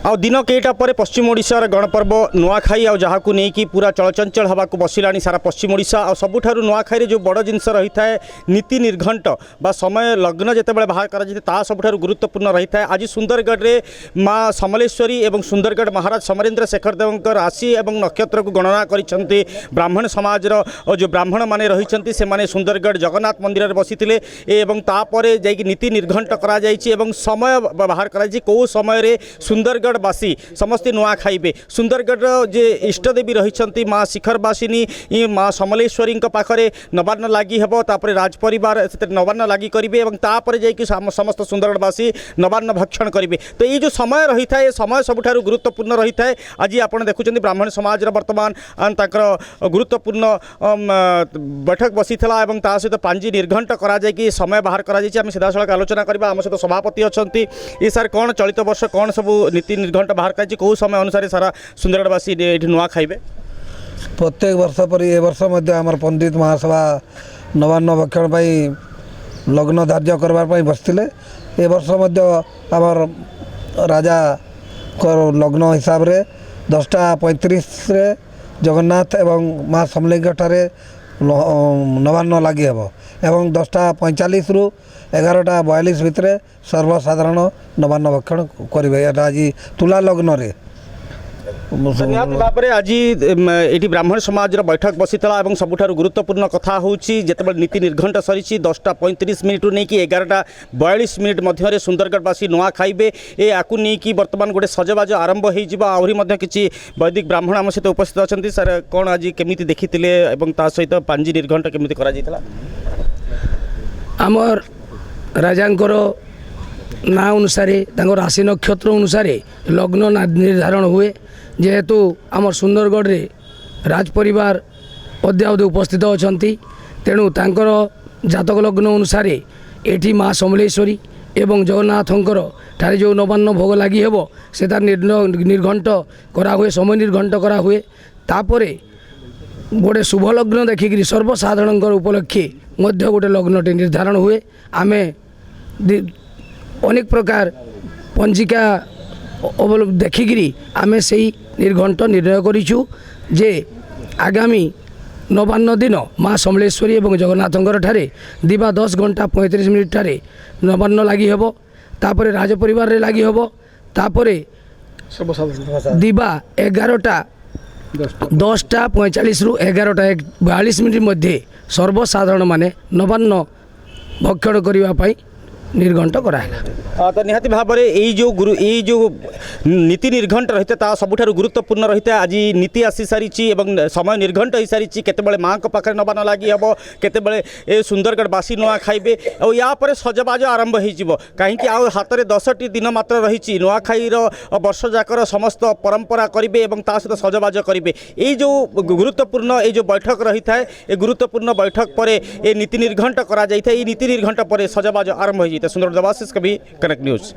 आ दिन कईटा पर पश्चिम ओडिशार गणपर्व नुआखाई आ जहाँ को लेकिन पूरा चलचंचल हवा को बसिला सारा पश्चिम ओडिशा आ सबुठारु नुआखाई जो बड़ जिनस रही है नीति निर्घंट बा समय लग्न जितेबाला बाहर करा सबुठारु गुरुत्वपूर्ण रही है। आज सुंदरगढ़ रे माँ समलेश्वरी एवं सुंदरगढ़ महाराज समरेंद्र शेखर देव राशि और नक्षत्र को गणना कर ब्राह्मण समाज जो ब्राह्मण माने रही से माने सुंदरगढ़ जगन्नाथ मंदिर में बसी एवं तापर जाकि नीति निर्घंट करा समय बाहर करा कौ समय सुंदरगढ़ बासी समस्ते नुआ खाइबे। सुंदरगढ़ जे इष्टदेवी रही माँ शिखरवासिनी माँ समलेश्वरी पाखे नवान्न लगी हेब तापर राज परिवार नवान्न लगी करेंगे तापर जाकि समस्त सुंदरगढ़वासी नवान्न भक्षण करेंगे। तो ये जो समय रही है समय सबुठारु गुरुत्वपूर्ण रही है। आज आप देखुं ब्राह्मण समाज बर्तमान गुरुत्वपूर्ण बैठक बसी सहित पांजी निर्घंट करा समय बाहर करा सीधा सड़क आलोचना करवा। आम सहित सभापति अच्छा ये सार कौन चलित वर्ष कौन सब नीति निर्घंट बाहर कर कौ समय अनुसार सारा सुंदरगढ़वासी नुआ खाइबे। प्रत्येक वर्ष पर ए वर्ष आमर पंडित महासभा नवान्न भक्षण लग्न धार्य करने बसते ए वर्ष आमर राजा लग्न हिसाब से 10:35 जगन्नाथ एवं माँ समलेश्वरी नवान्न लगी हेब एवं 10:45 रु 11:42 भितर सर्वसाधारण नवान्न भक्षण करेंगे। आज तुला लग्न रे निहाती भाव में आज ये ब्राह्मण समाज बैठक बसी सबुठारु गुरुत्वपूर्ण कथा हूँ जितेबाला नीति निर्घंट सरी 10:35 नहीं कि 11:42 मध्य सुंदरगढ़वासी नुआ खाइबे। याकू नहीं बर्तमान गोटे सजबाज आरंभ होहरी किसी वैदिक ब्राह्मण आम सहित उपस्थित अच्छा सर कौन आज केमी देखी सहित पांजी निर्घंट केमी कर आमर राजांकर ना अनुसार राशि नक्षत्र अनुसार लग्न निर्धारण हुए जेहेतु आमर सुंदरगढ़ रे राज परिवार अद्यावधि उपस्थित अच्छा तेणु तांकर जातक लग्न अनुसार एठी माँ समलेश्वरी एवं जगन्नाथंकर ठारे जो नवान्न भोग लगी हेब से निर्घंट करा हुए समय निर्घंट करा हुए तापरे गोटे शुभ लग्न देखिक सर्वसाधारण उपलक्षे मध्य गोटे लग्नटे निर्धारण हुए। आमे अनेक प्रकार पंजिका देखिकी आमे से निर्घंट निर्णय करिछु जे आगामी नवान्न दिन माँ समलेश्वरी एवं जगन्नाथंकर ठारे दिवा 10:35 ठारे नवान्न लगी हेब तापरे राज परिवार रे लगी हेब तापरे दिवा 10:45 रु 11:42 मध्य सर्वसाधारण माने नवान्न भक्षण करने निर्घंट कराला। तो निहाती भाव में यही जो नीति निर्घंट रही है सबुठारु गुरुत्वपूर्ण रही है। आज नीति आसी सारी समय निर्घंट हो सारी केते माँ को पाखे नवान्न लगी हे केते सुंदरगढ़वासी नुआ खाइबे और यापर सजबाज आरंभ हो कहीं हाथ में 10टी दिन मात्र रही नुआखाईर वर्ष जाकर समस्त परंपरा करेंगे सहित सजबाज करेंगे। यही जो गुरुत्वपूर्ण ये जो बैठक रही है ये गुरुत्वपूर्ण बैठक पर नीति निर्घंट करा नीति निर्घंट पर सजबाज आरंभ हो। सुंदर देवाशीष कवि कनेक्ट न्यूज।